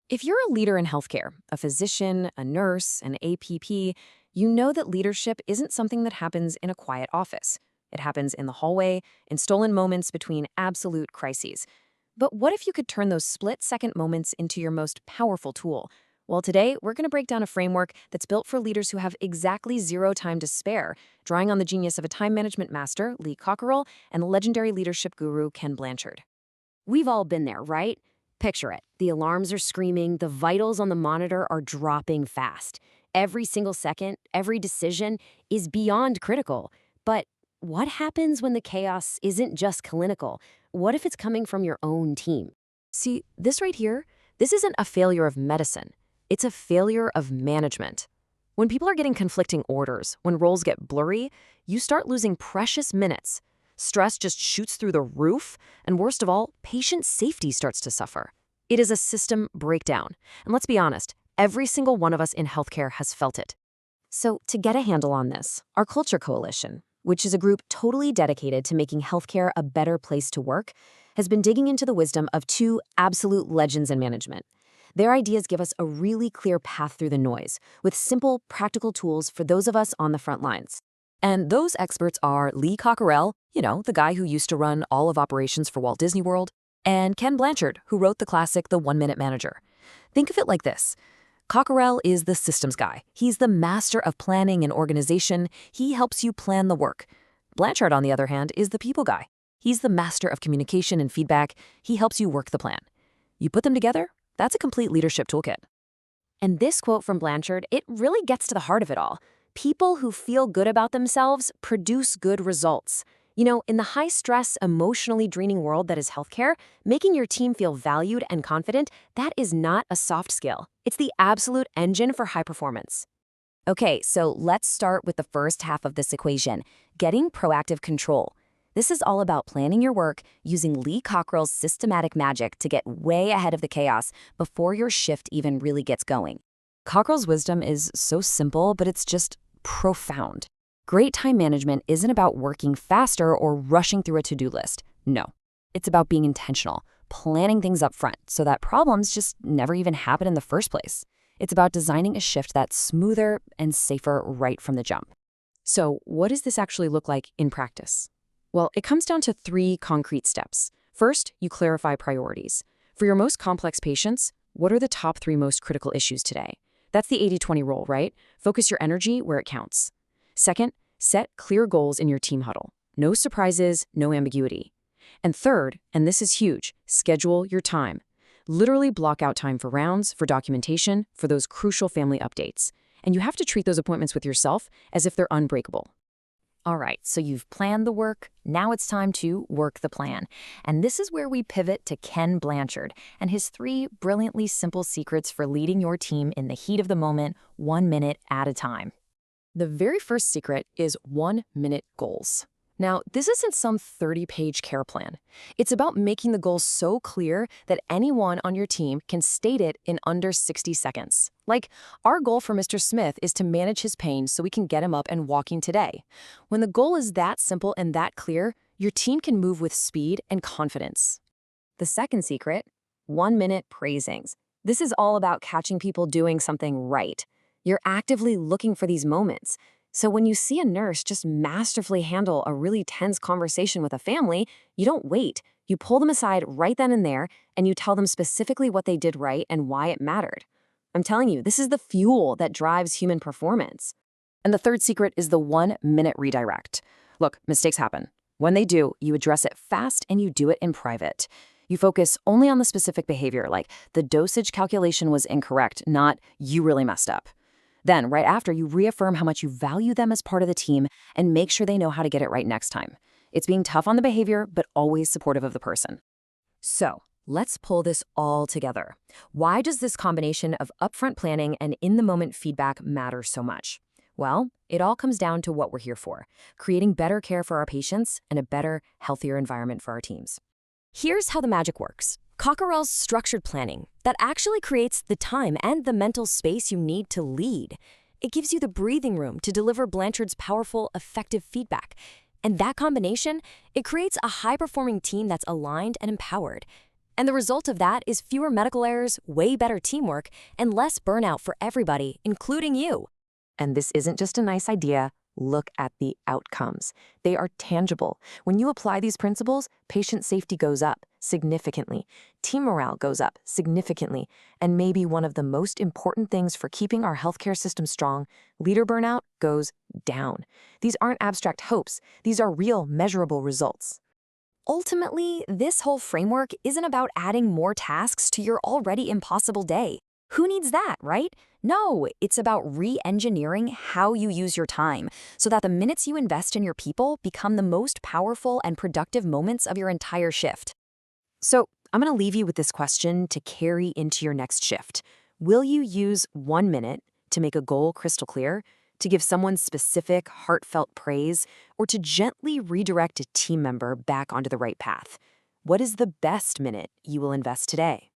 If you're a leader in healthcare, a physician, a nurse, an APP, you know that leadership isn't something that happens in a quiet office. It happens in the hallway, in stolen moments between absolute crises. But what if you could turn those split-second moments into your most powerful tool? Well, today, we're going to break down a framework that's built for leaders who have exactly zero time to spare, drawing on the genius of a time management master, Lee Cockerell, and the legendary leadership guru, Ken Blanchard. We've all been there, right? Picture it. The alarms are screaming, the vitals on the monitor are dropping fast. Every single second, every decision is beyond critical. But what happens when the chaos isn't just clinical? What if it's coming from your own team? See, this right here, this isn't a failure of medicine. It's a failure of management. When people are getting conflicting orders, when roles get blurry, you start losing precious minutes. Stress just shoots through the roof, and worst of all, patient safety starts to suffer. It is a system breakdown. And let's be honest, every single one of us in healthcare has felt it. So to get a handle on this, our Culture Coalition, which is a group totally dedicated to making healthcare a better place to work, has been digging into the wisdom of two absolute legends in management. Their ideas give us a really clear path through the noise, with simple, practical tools for those of us on the front lines. And those experts are Lee Cockerell, the guy who used to run all of operations for Walt Disney World, and Ken Blanchard, who wrote the classic The 1-Minute Manager. Think of it like this. Cockerell is the systems guy. He's the master of planning and organization. He helps you plan the work. Blanchard, on the other hand, is the people guy. He's the master of communication and feedback. He helps you work the plan. You put them together, that's a complete leadership toolkit. And this quote from Blanchard, it really gets to the heart of it all. People who feel good about themselves produce good results. In the high-stress, emotionally draining world that is healthcare, making your team feel valued and confident, that is not a soft skill. It's the absolute engine for high performance. Okay, so let's start with the first half of this equation, getting proactive control. This is all about planning your work using Lee Cockerell's systematic magic to get way ahead of the chaos before your shift even really gets going. Cockerell's wisdom is so simple, but it's just profound. Great time management isn't about working faster or rushing through a to-do list. No, it's about being intentional, planning things up front so that problems just never even happen in the first place. It's about designing a shift that's smoother and safer right from the jump. So what does this actually look like in practice? Well, it comes down to 3 concrete steps. First, you clarify priorities. For your most complex patients, what are the top 3 most critical issues today? That's the 80-20 rule, right? Focus your energy where it counts. Second, set clear goals in your team huddle. No surprises, no ambiguity. And third, and this is huge, schedule your time. Literally block out time for rounds, for documentation, for those crucial family updates. And you have to treat those appointments with yourself as if they're unbreakable. All right, so you've planned the work. Now it's time to work the plan. And this is where we pivot to Ken Blanchard and his 3 brilliantly simple secrets for leading your team in the heat of the moment, 1 minute at a time. The very first secret is 1-minute goals. Now, this isn't some 30-page care plan. It's about making the goals so clear that anyone on your team can state it in under 60 seconds. Like, our goal for Mr. Smith is to manage his pain so we can get him up and walking today. When the goal is that simple and that clear, your team can move with speed and confidence. The second secret, 1-minute praisings. This is all about catching people doing something right. You're actively looking for these moments. So when you see a nurse just masterfully handle a really tense conversation with a family, you don't wait. You pull them aside right then and there, and you tell them specifically what they did right and why it mattered. I'm telling you, this is the fuel that drives human performance. And the third secret is the 1-minute redirect. Look, mistakes happen. When they do, you address it fast and you do it in private. You focus only on the specific behavior, like the dosage calculation was incorrect, not you really messed up. Then, right after, you reaffirm how much you value them as part of the team and make sure they know how to get it right next time. It's being tough on the behavior, but always supportive of the person. So, let's pull this all together. Why does this combination of upfront planning and in-the-moment feedback matter so much? Well, it all comes down to what we're here for, creating better care for our patients and a better, healthier environment for our teams. Here's how the magic works. Cockerell's structured planning that actually creates the time and the mental space you need to lead. It gives you the breathing room to deliver Blanchard's powerful, effective feedback. And that combination, it creates a high-performing team that's aligned and empowered. And the result of that is fewer medical errors, way better teamwork, and less burnout for everybody, including you. And this isn't just a nice idea. Look at the outcomes. They are tangible. When you apply these principles, patient safety goes up significantly, team morale goes up significantly, and maybe one of the most important things for keeping our healthcare system strong, leader burnout goes down. These aren't abstract hopes. These are real, measurable results. Ultimately, this whole framework isn't about adding more tasks to your already impossible day. Who needs that, right? No, it's about re-engineering how you use your time so that the minutes you invest in your people become the most powerful and productive moments of your entire shift. So I'm going to leave you with this question to carry into your next shift. Will you use 1 minute to make a goal crystal clear, to give someone specific, heartfelt praise, or to gently redirect a team member back onto the right path? What is the best minute you will invest today?